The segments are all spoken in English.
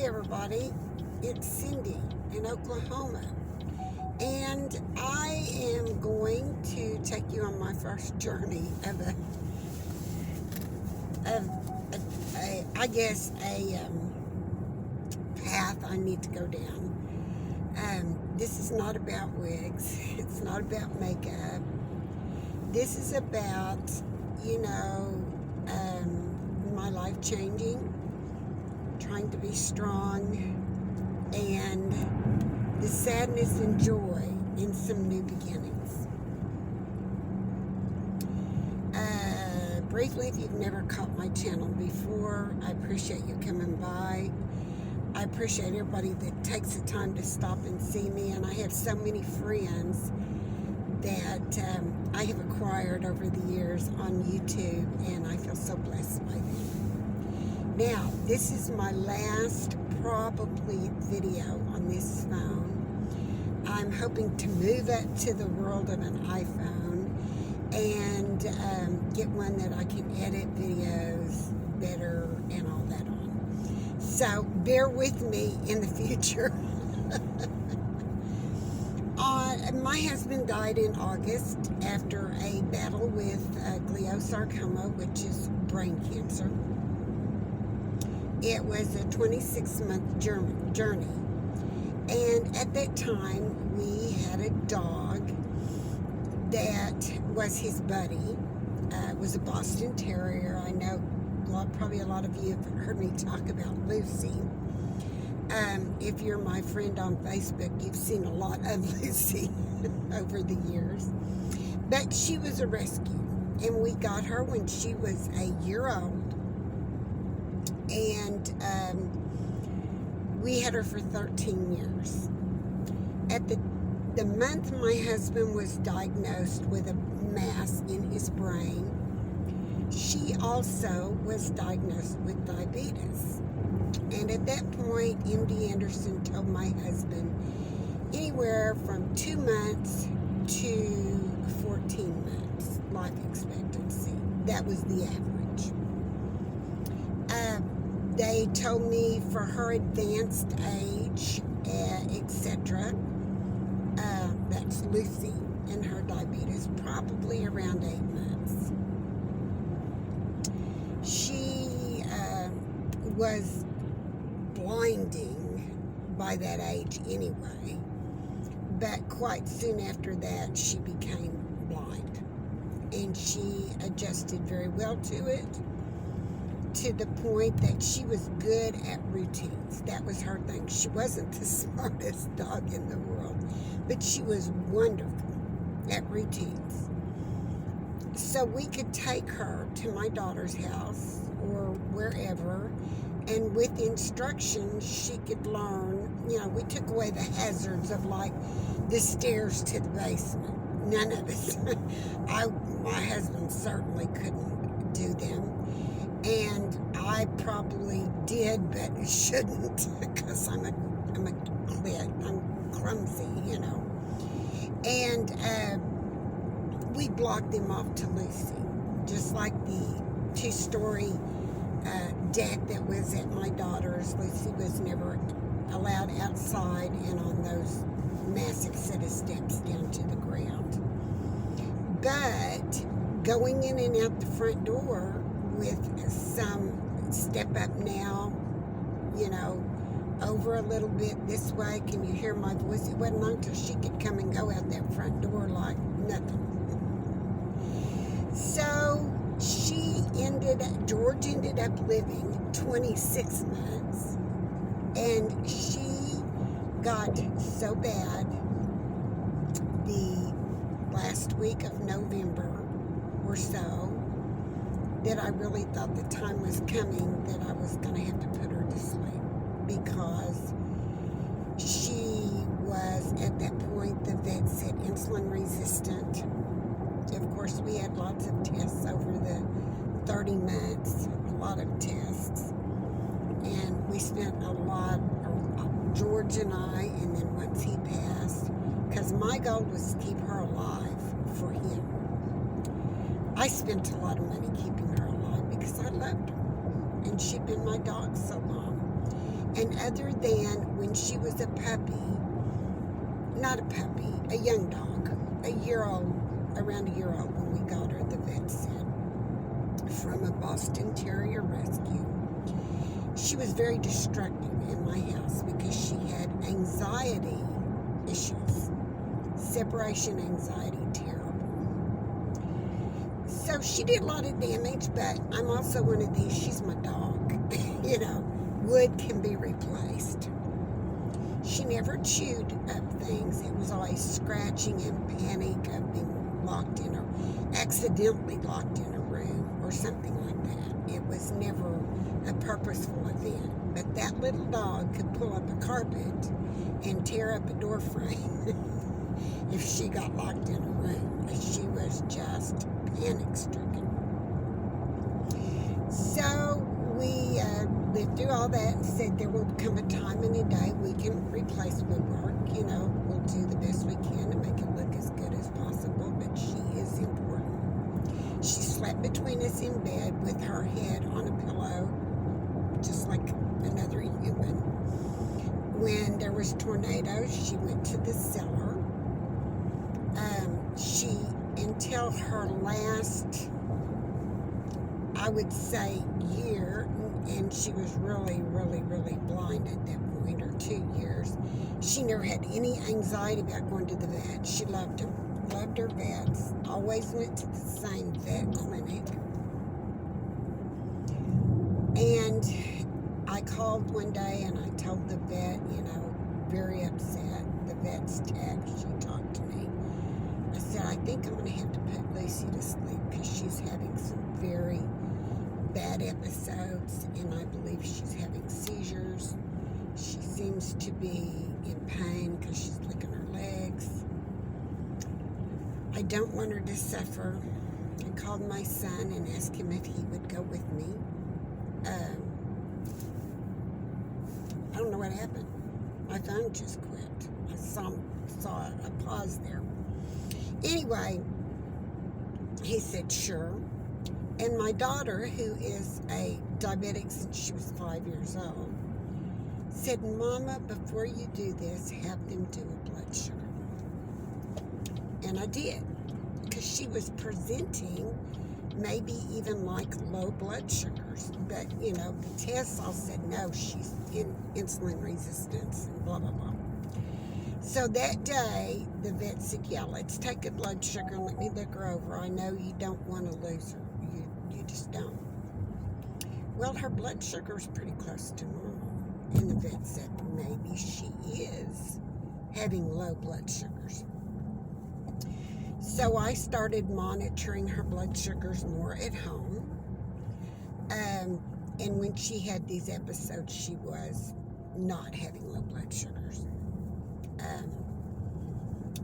everybody, it's Cindy in Oklahoma, and I am going to take you on my first journey of a path I need to go down. This is not about wigs. It's not about makeup. This is about, my life changing, trying to be strong, and the sadness and joy in some new beginnings. Briefly, if you've never caught my channel before, I appreciate you coming by. I appreciate everybody that takes the time to stop and see me, and I have so many friends that I have acquired over the years on YouTube, and I feel so blessed by them. Now, this is my last probably video on this phone. I'm hoping to move it to the world of an iPhone and get one that I can edit videos better and all that on. So bear with me in the future. My husband died in August after a battle with glioblastoma, which is brain cancer. It was a 26-month journey. And at that time, we had a dog that was his buddy. It was a Boston Terrier. I know probably a lot of you have heard me talk about Lucy. If you're my friend on Facebook, you've seen a lot of Lucy over the years. But she was a rescue, and we got her when she was a year old. And we had her for 13 years. At the month my husband was diagnosed with a mass in his brain, she also was diagnosed with diabetes. And at that point, MD Anderson told my husband anywhere from 2 months to 14 months life expectancy. That was the average. They told me for her advanced age, etc., that's Lucy and her diabetes, probably around 8 months. She was blinding by that age anyway, but quite soon after that she became blind, and she adjusted very well to it, to the point that she was good at routines. That was her thing. She wasn't the smartest dog in the world, but she was wonderful at routines. So we could take her to my daughter's house or wherever, and with instructions she could learn. We took away the hazards of like the stairs to the basement. None of us. My husband certainly couldn't do them, and I probably did, but shouldn't, because I'm a clit. I'm clumsy, And we blocked them off to Lucy, just like the 2-story deck that was at my daughter's. Lucy was never allowed outside and on those massive set of steps down to the ground. But going in and out the front door with some step up now, over a little bit this way, can you hear my voice? It wasn't long till she could come and go out that front door like nothing. So George ended up living 26 months, and she got so bad the last week of November or so that I really thought the time was coming that I was going to have to put her to sleep, because she was, at that point, the vet said insulin resistant. Of course, we had lots of tests over the 30 months, a lot of tests. And we spent a lot, George and I, and then once he passed, because my goal was to keep her alive for him. I spent a lot of money keeping her alive because I loved her, and she'd been my dog so long. And other than when she was a puppy, not a puppy, a young dog, around a year old when we got her, the vet said, from a Boston Terrier rescue. She was very destructive in my house because she had anxiety issues, separation anxiety, terrible. So she did a lot of damage, but I'm also one of these, she's my dog. You know, wood can be replaced. She never chewed up things. It was always scratching and panic of being accidentally locked in a room or something like that. It was never a purposeful event. But that little dog could pull up a carpet and tear up a door frame if she got locked in a room. She was just panic-stricken. So we lived through all that and said there will come a time in a day we can replace woodwork. You know, we'll do the best we can to make it look as good as possible, but she is important. She slept between us in bed with her head on a pillow, just like another human. When there was tornadoes, she went to the cellar. Until her last, I would say, year, and she was really, really, really blind at that point, or 2 years, she never had any anxiety about going to the vet. She loved them, loved her vets, always went to the same vet clinic. And I called one day and I told the vet, you know, very upset, the vet's text, she talked to me. I said, I think I'm going to have to put Lucy to sleep because she's having some very bad episodes, and I believe she's having seizures. She seems to be in pain because she's licking her legs. I don't want her to suffer. I called my son and asked him if he would go with me. I don't know what happened. My phone just quit. I saw a pause there. Anyway, he said, sure. And my daughter, who is a diabetic since she was 5 years old, said, Mama, before you do this, have them do a blood sugar. And I did, because she was presenting maybe even like low blood sugars. But, you know, the tests all said, no, she's in insulin resistance and blah, blah, blah. So that day, the vet said, yeah, let's take a blood sugar and let me look her over. I know you don't want to lose her. You just don't. Well, her blood sugar is pretty close to normal. And the vet said, maybe she is having low blood sugars. So I started monitoring her blood sugars more at home. And when she had these episodes, she was not having low blood sugars.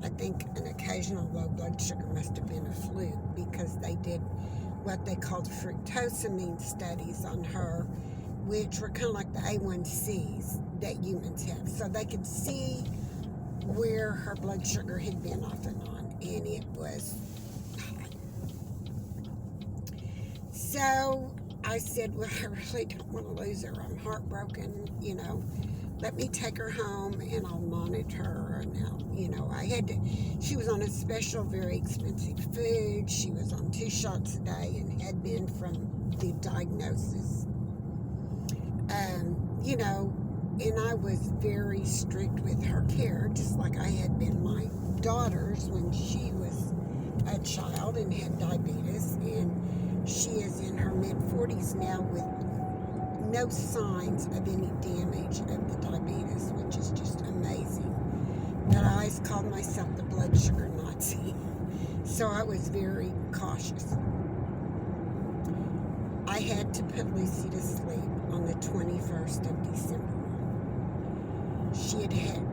I think an occasional low blood sugar must have been a fluke because they did what they called fructosamine studies on her, which were kind of like the A1Cs that humans have. So they could see where her blood sugar had been off and on, and it was high. So I said, well, I really don't want to lose her. I'm heartbroken, you know. Let me take her home and I'll monitor her. Now, you know, she was on a special, very expensive food. She was on 2 shots a day and had been from the diagnosis. You know, and I was very strict with her care, just like I had been my daughter's when she was a child and had diabetes. And she is in her mid-40s now with no signs of any damage of the diabetes, which is just amazing. But I always called myself the blood sugar Nazi, so I was very cautious. I had to put Lucy to sleep on the 21st of December.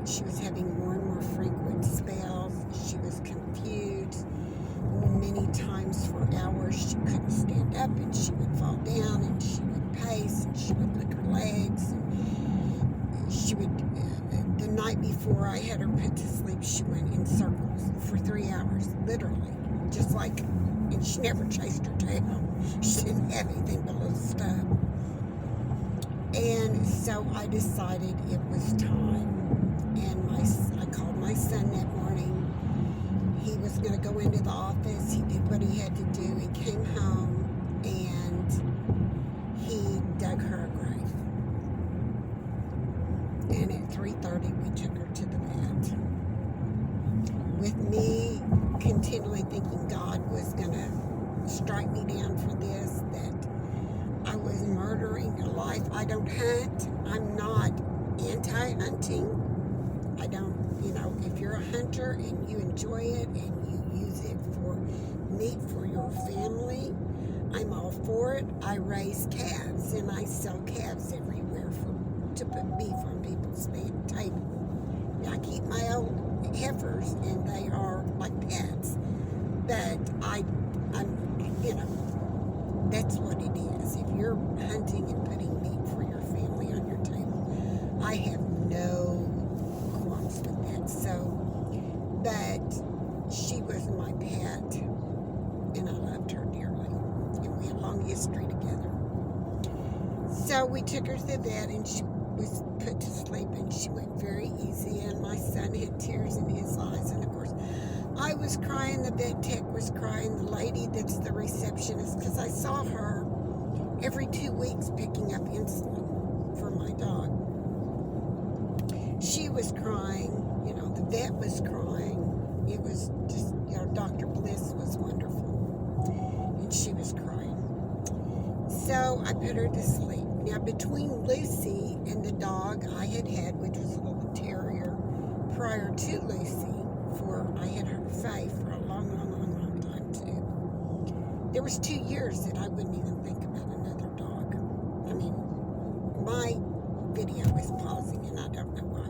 She was having more and more frequent spells. She was confused. Many times for hours she couldn't stand up and she would fall down and she would pace and she would lick her legs. And she would, the night before I had her put to sleep, she went in circles for 3 hours, literally. Just like, and she never chased her tail. She didn't have anything but a little stub. And so I decided it was time. And I called my son that morning. He was going to go into the office. He did what he had to do. He came home and he dug her a grave. And at 3:30, we took her to the vet. With me continually thinking God was going to strike me down for this, that I was murdering a life. I don't hunt. I'm not anti-hunting. I don't, if you're a hunter and you enjoy it and you use it for meat for your family, I'm all for it. I raise calves and I sell calves everywhere to put beef on people's table. I keep my old heifers and they are like pets. But I'm that's what it is. If you're hunting and putting meat for your family on your table, I have no qualms with that. So, but she was my pet, and I loved her dearly, and we had a long history together. So we took her to the vet, and she was put to sleep, and she went very easy, and my son had tears in his eyes, and of course, I was crying, the vet tech was crying, the lady that's the receptionist, because I saw her every 2 weeks picking up insulin for my dog. She was crying, the vet was crying. It was just, Dr. Bliss was wonderful, and she was crying. So I put her to sleep. Now, between Lucy and the dog I had, which was a little terrier, prior to Lucy, I had her Faye for a long time too. There was 2 years that I wouldn't even think about another dog. I mean, my video was pausing and I don't know why.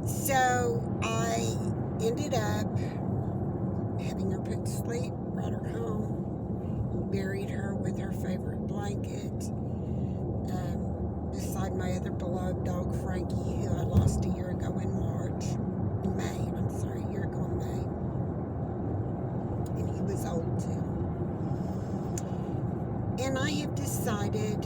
So I ended up having her put to sleep, brought her home, buried her with her favorite blanket, beside my other beloved dog, Frankie, who I lost a year ago in May. And he was old too. And I have decided,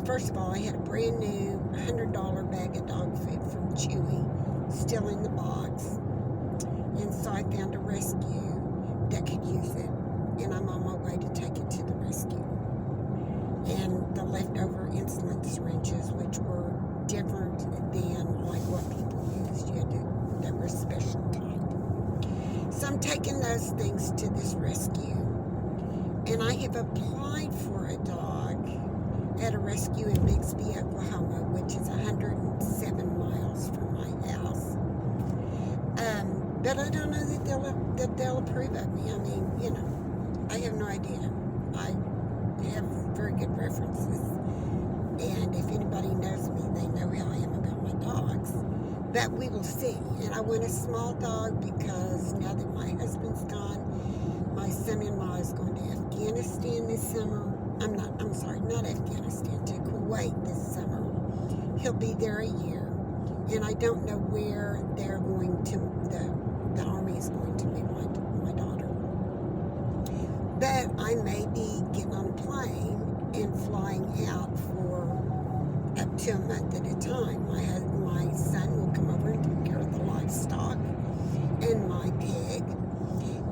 first of all, I had a brand new $100 bag of dog food from Chewy, still in the box. And so I found a rescue that could use it. And I'm on my way to take it to the rescue. And the leftover insulin syringes, which were different than like what people used. They were special type. So I'm taking those things to this rescue. And I have applied for a dog at a rescue in Bixby, Oklahoma, which is 107 miles from my house. But I don't know that they'll approve of me. I mean, I have no idea. I have very good references. And if anybody knows me, they know how I am about my dogs. But we will see. And I want a small dog because now that my husband's gone, my son-in-law is going to Afghanistan this summer. Not Afghanistan, to Kuwait this summer. He'll be there a year. And I don't know where they're going to, the Army is going to meet my daughter. But I may be getting on a plane and flying out for up to a month at a time. My son will come over and take care of the livestock and my pig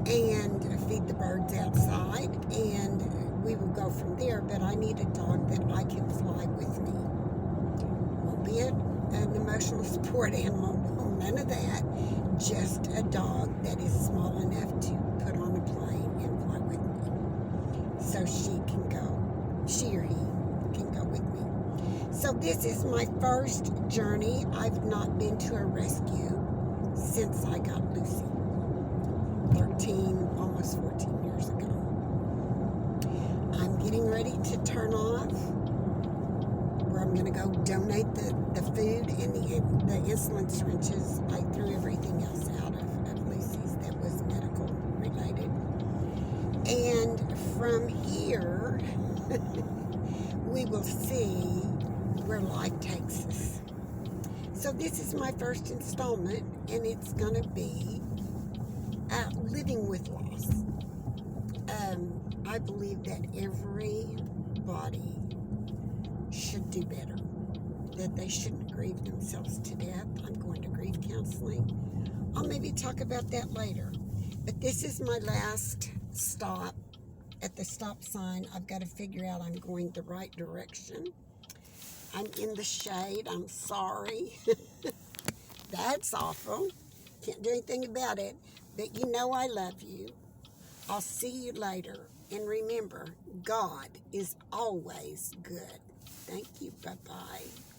and feed the birds outside, and we will go from there. But I need a dog that I can fly with me. Won't be an emotional support animal, none of that. Just a dog that is small enough to put on a plane and fly with me. So she or he can go with me. So this is my first journey. I've not been to a rescue since I got Lucy, almost 14 years ago. I'm getting ready to turn off, where I'm going to go donate the food and the insulin syringes. I threw everything else out of Lucy's that was medical related. And from here, we will see where life takes us. So this is my first installment, and it's going to be living with loss. I believe that everybody should do better, that they shouldn't grieve themselves to death. I'm going to grief counseling. I'll maybe talk about that later. But this is my last stop at the stop sign. I've got to figure out I'm going the right direction. I'm in the shade. I'm sorry. That's awful. Can't do anything about it. But you know I love you. I'll see you later. And remember, God is always good. Thank you. Bye-bye.